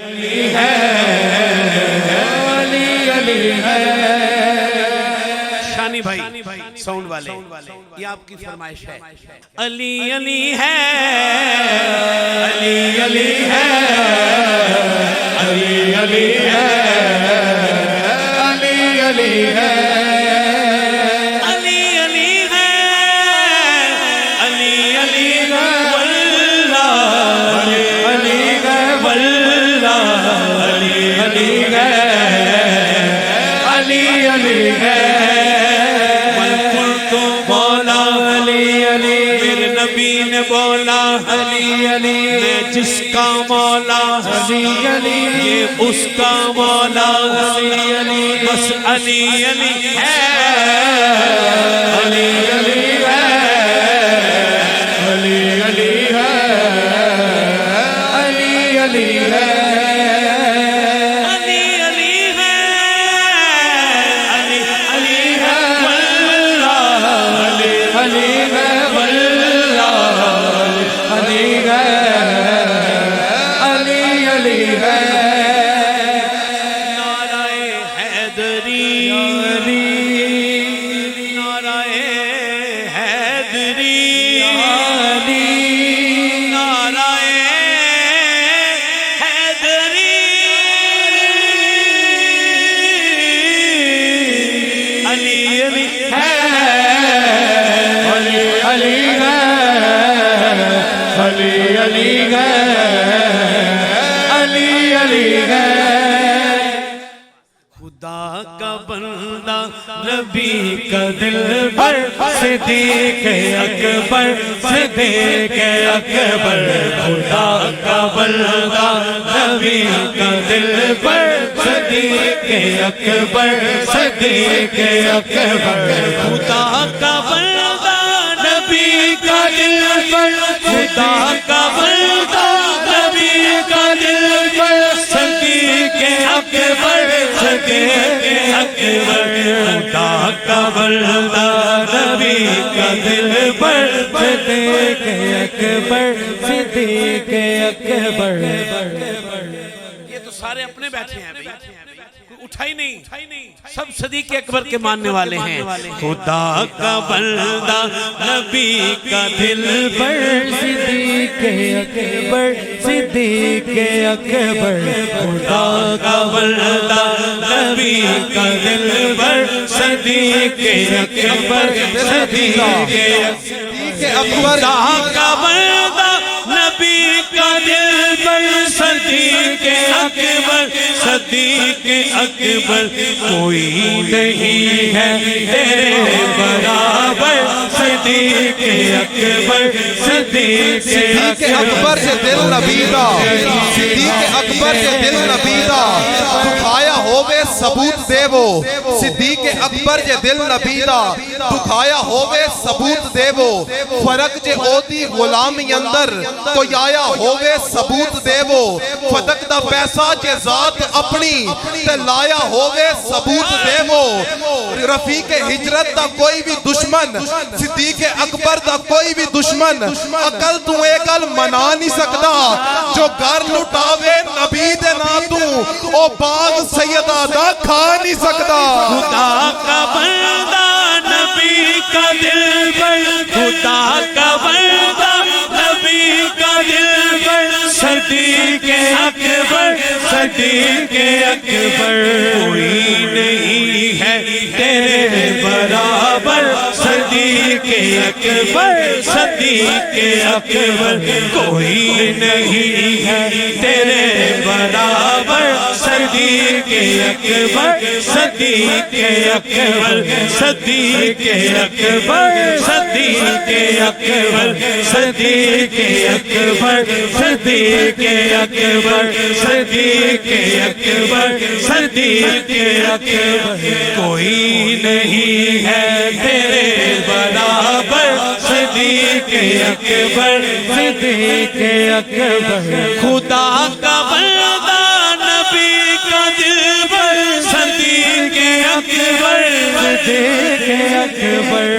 علی ہے، علی علی ہے۔ شانی بھائی ساؤنڈ والے، یہ آپ کی فرمائش ہے۔ علی علی ہے، علی علی ہے، علی علی ہے، علی علی ہے، علی علی ہے، علی علی ہے واللہ، علی ہے واللہ، علی علی ہے، علی علی ہے۔ مولا علی علی، میرے نبی نے بولا علی علی، میں جس کا مولا علی علی، یہ اس کا مولا علی علی، بس علی علی ہے، علی علی ہے، علی علی ہے، علی علی ہے، علی علی ہے، علی علی ہے واللہ، علی ہے واللہ، علی ہے، علی علی ہے۔ نعرہ حیدری، نعرہ حیدری، نعرہ حیدری، علی علی ہے، علی علی ہے، علی علی ہے، علی علی ہے۔ خدا کا بندہ نبی کا دل بر صدیق اکبر، صدیق اکبر، خدا کا بندہ نبی کا دل بر صدیق اکبر، صدیق اکبر، خدا کا بندہ نبی کا دل بر، خدا کا بندہ نبی کا دل بر صدیق اکبر، صدیق اکبر، خدا کا بندہ نبی کا دل بر صدیق اکبر، صدیق اکبر۔ یہ تو سارے اپنے بیٹھے ہیں بھائی، کوئی اٹھا ہی نہیں، سب صدیق اکبر کے ماننے والے ہیں۔ خدا کا بندہ نبی کا دل بر صدیق اکبر، صدیق اکبر، خدا کا بندہ نبی کا دل بر صدیق اکبر، صدیق اکبر، خدا کا بندہ نبی کا دل بر صدیق اکبر، صدیق اکبر، کوئی نہیں ہے تیرے برابر، صدیق اکبر، صدیق اکبر سے دل نبی دا، صدیق اکبر سے دل نبی دا، دکھایا ہووے ثبوت دے وہ، صدیق اکبر سے دل نبی دا، دکھایا ہووے ثبوت دے وہ، فرق جے اوتی غلامی اندر تو آیا ہووے ثبوت دے وہ، فتق دا پیسہ جے ذات اپنی تے لایا ہووے ثبوت دے وہ، رفیق ہجرت دا کوئی بھی دشمن، صدیق اکبر دا کوئی بھی دشمن عقل تو ایک گل منا نہیں سکتا، جو گھر لٹاوے نبی دے نا تو او باغ سیدہ دا کھا نہیں سکتا۔ خدا کا بندہ نبی کا دل بر، خدا کا بندہ نبی کا دل بر صدیق اکبر، صدیق اکبر، کوئی نہیں ہے تیرے برابر، صدیق اکبر، صدیق اکبر، کوئی نہیں ہے تیرے برابر، صدیق اکبر، صدیق اکبر، صدیق اکبر، صدیق اکبر، صدیق اکبر، صدیق اکبر، صدیق اکبر، صدیق اکبر، کوئی نہیں ہے تیرے برابر، صدیق اکبر، صدیق اکبر، خدا کا بندہ نبی کا دل بر صدیق اکبر، صدیق اکبر،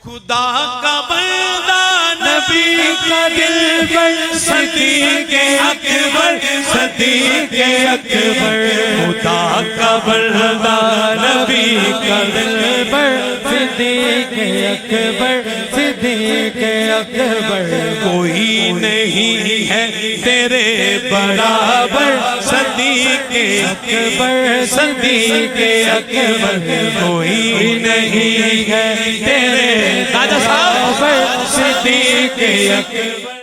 خدا کا بندہ نبی کا دلبر صدیق اکبر صدیق اکبر خدا کا بندہ نبی کا دلبر صدیق اکبر صدیق اکبر کوئی نہیں ہے تیرے برابر صدیق اکبر صدیق اکبر کوئی نہیں ہے تیرے برابر صدیق اکبر